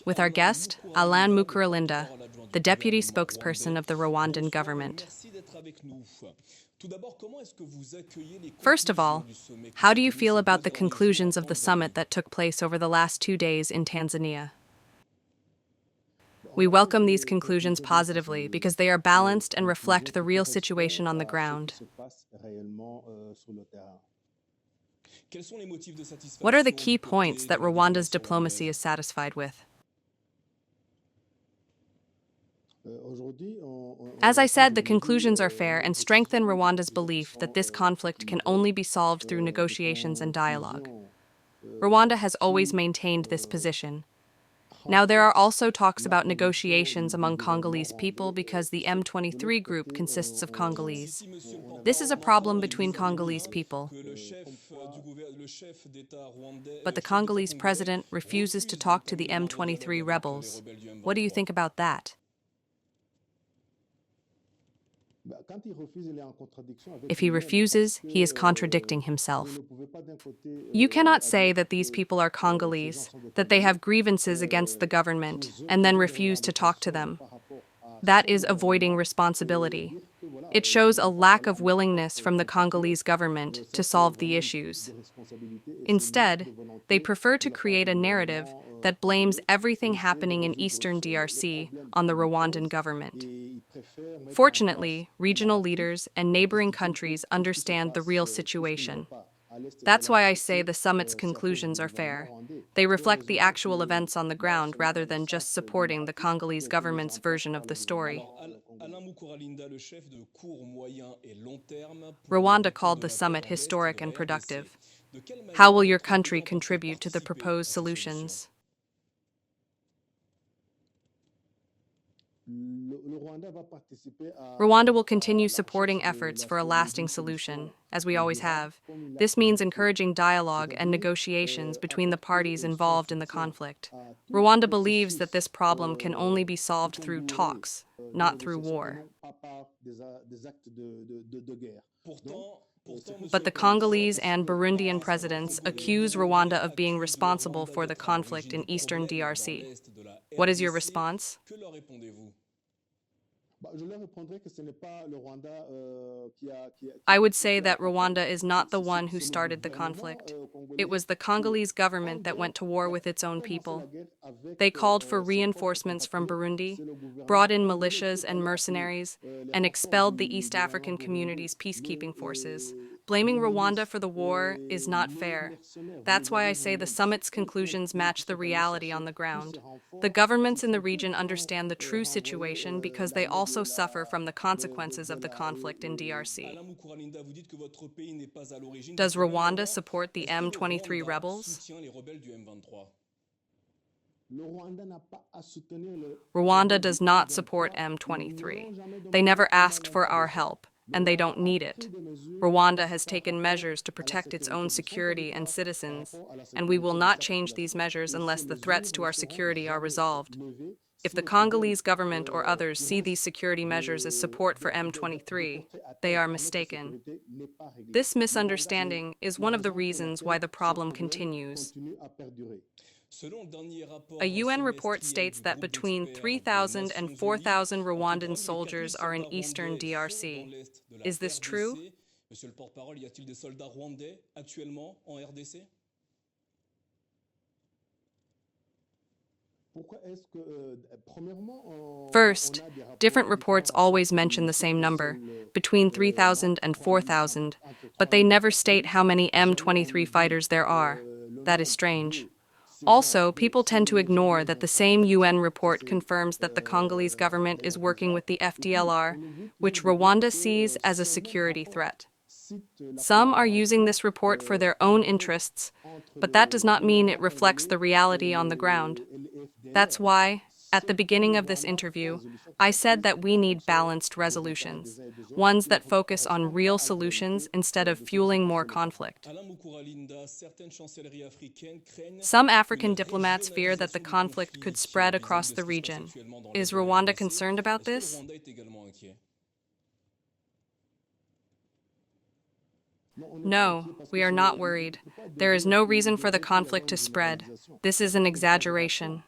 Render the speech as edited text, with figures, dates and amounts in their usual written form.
with our guest, Alain Mukuralinda, the deputy spokesperson of the Rwandan government. First of all, how do you feel about the conclusions of the summit that took place over the last 2 days in Tanzania? We welcome these conclusions positively because they are balanced and reflect the real situation on the ground. What are the key points that Rwanda's diplomacy is satisfied with? As I said, the conclusions are fair and strengthen Rwanda's belief that this conflict can only be solved through negotiations and dialogue. Rwanda has always maintained this position. Now, there are also talks about negotiations among Congolese people because the M23 group consists of Congolese. This is a problem between Congolese people. But the Congolese president refuses to talk to the M23 rebels. What do you think about that? If he refuses, he is contradicting himself. You cannot say that these people are Congolese, that they have grievances against the government, and then refuse to talk to them. That is avoiding responsibility. It shows a lack of willingness from the Congolese government to solve the issues. Instead, they prefer to create a narrative that blames everything happening in eastern DRC on the Rwandan government. Fortunately, regional leaders and neighboring countries understand the real situation. That's why I say the summit's conclusions are fair. They reflect the actual events on the ground rather than just supporting the Congolese government's version of the story. Rwanda called the summit historic and productive. How will your country contribute to the proposed solutions? Rwanda will continue supporting efforts for a lasting solution, as we always have. This means encouraging dialogue and negotiations between the parties involved in the conflict. Rwanda believes that this problem can only be solved through talks, not through war. But the Congolese and Burundian presidents accuse Rwanda of being responsible for the conflict in eastern DRC. What is your response? I would say that Rwanda is not the one who started the conflict. It was the Congolese government that went to war with its own people. They called for reinforcements from Burundi, brought in militias and mercenaries, and expelled the East African community's peacekeeping forces. Blaming Rwanda for the war is not fair. That's why I say the summit's conclusions match the reality on the ground. The governments in the region understand the true situation because they also suffer from the consequences of the conflict in DRC. Does Rwanda support the M23 rebels? Rwanda does not support M23. They never asked for our help, and they don't need it. Rwanda has taken measures to protect its own security and citizens, and we will not change these measures unless the threats to our security are resolved. If the Congolese government or others see these security measures as support for M23, they are mistaken. This misunderstanding is one of the reasons why the problem continues. A UN report states that between 3,000 and 4,000 Rwandan soldiers are in eastern DRC. Is this true? First, different reports always mention the same number, between 3,000 and 4,000, but they never state how many M23 fighters there are. That is strange. Also, people tend to ignore that the same UN report confirms that the Congolese government is working with the FDLR, which Rwanda sees as a security threat. Some are using this report for their own interests, but that does not mean it reflects the reality on the ground. That's why, at the beginning of this interview, I said that we need balanced resolutions, ones that focus on real solutions instead of fueling more conflict. Some African diplomats fear that the conflict could spread across the region. Is Rwanda concerned about this? No, we are not worried. There is no reason for the conflict to spread. This is an exaggeration.